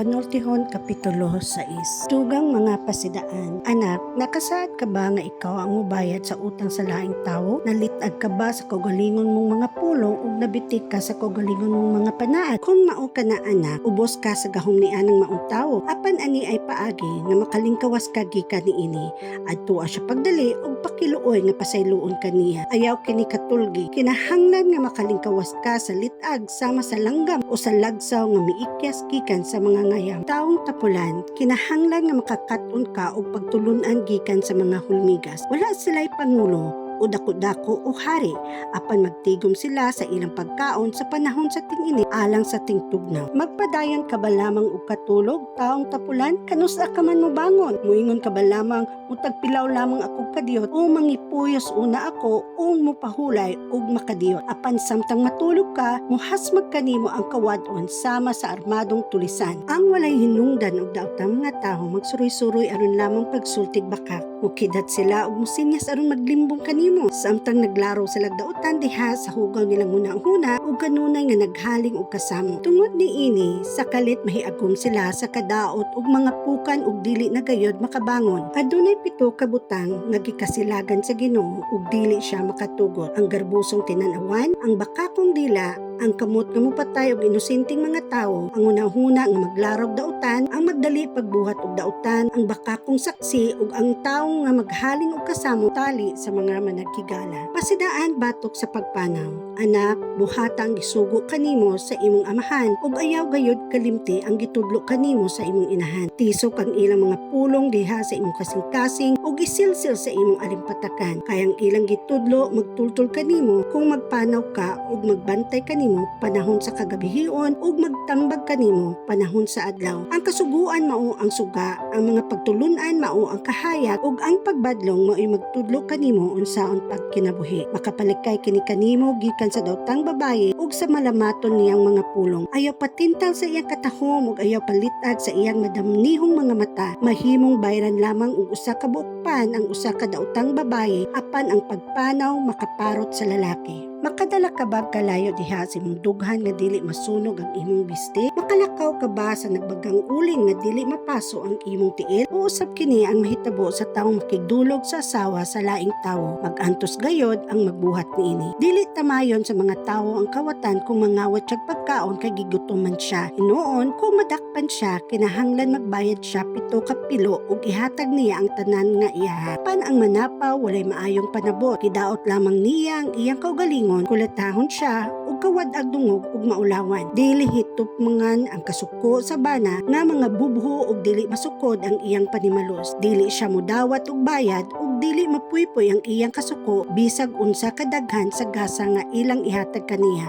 Panultihon Kapitulo 6. Tugang mga pasidaan. Anak, nakasaad ka ba nga ikaw ang mubayad sa utang sa laing tao? Nalitag ka ba sa kaugalingon mong mga pulong ug nabitik ka sa kaugalingon mong mga panaad? Kung mao ka na anak, ubos ka sa gahom ni anang maong tawo. Apan ani ay paagi nga makalingkawas ka gikan niini. Adtua siya pagdali ug pakiluoy nga pasayloon kaniya. Ayaw kini katulgi. Kinahanglan nga makalingkawas ka sa litag sama sa langgam o sa lagsaw nga miikyas gikan sa mga ngayam. Taong tapulan, kinahanglan nga makakaton ka og pagtulunan gikan sa mga hulmigas. Wala sila'y pangulo o dako-dako o hari, apan magtigom sila sa ilang pagkaon sa panahon sa ting-init alang sa tingtugnaw. Magpadayon ka ba lamang og katulog, taong tapulan? Kanusa ka man mo bangon? Muingon ka ba lamang, mutagpilaw lamang ako kadiyot o mangipuyos una ako o mupahulay og makadiyot? Apan samtang matulog ka, muhasmag kanimo ang kawadon sama sa armadong tulisan. Ang walay hinungdan og daotang mga tawo magsuroy-suroy aron lamang pagsultig bakak. Mukidat sila og musinyas aron maglimbong kanimo. Samtang naglaro sila dautan diha sa hugaw nilang hunang-huna ug kanunay nga naghaling og kasamo. Tungod niini, sa kalit mahiagom sila sa kadaot ug mga pukan ug dili na gayod makabangon. Adunay 7 ka butang nga gikasilagan sa Ginoo ug dili siya makatugot. Ang garbusong tinan-awan, ang bakakong dila, ang kamot nga mopatay og inosenteng mga tawo, ang hunahuna nga maglarog dautan, ang magdali pagbuhat og dautan, ang bakakong saksi ug ang tawo nga maghaling og kasamo tali sa mga managkigala. Pasidaan batok sa pagpanaw. Anak, buhata ang gisugo kanimo sa imong amahan ug ayaw gayud kalimti ang gitudlo kanimo sa imong inahan. Tisok ang ilang mga pulong diha sa imong kasing-kasing ug isilsil sa imong alimpatakan. Kayang ilang gitudlo magtultol kanimo kung magpanaw ka ug magbantay kanimo panahon sa kagabihion ug magtambag kanimo panahon sa adlaw. Ang kasuguan mao ang suga, ang mga pagtulunan mao ang kahayag ug ang pagbadlong mao'y magtudlo kanimo unsaon pagkinabuhi. Makapalikay kini kanimo gikan sa daotang babaye ug sa malamaton niyang mga pulong. Ayaw patintal sa iyang katahom ug ayaw palitag sa iyang madamnihong mga mata. Mahimong bayran lamang og usa ka buokpan ang usa ka daotang babaye apan ang pagpanaw makaparot sa lalaki. Makadala ka ba kalayo diha sa imong dughan nga dili masunog ang imong biste? Makalakaw ka ba sa nagbagang uling nga dili mapaso ang imong tiil? O usab kini ang mahitabo sa taong makigdulog sa asawa sa laing tawo. Magantos gayod ang magbuhat niini. Dili tamayon sa mga tawo ang kawatan kung mangawat siyag pagkaon kay gigutuman siya. Hinuon kung madakpan siya, kinahanglan magbayad siya 7 ka pilo ug ihatag niya ang tanan nga iya. Pan ang manapaw walay maayong panabot. Gidaot lamang niya ang iyang kaugalingon, kulatahon siya ug kawad-ag dungog ug maulawan. Dili hitupmangan ang kasuko sa bana nga mga bubho ug dili masukod ang iyang panimalos. Dili siya modawat og bayad ug dili mapuypoy ang iyang kasuko bisag unsa kadaghan sa gasa nga ilang ihatag kaniya.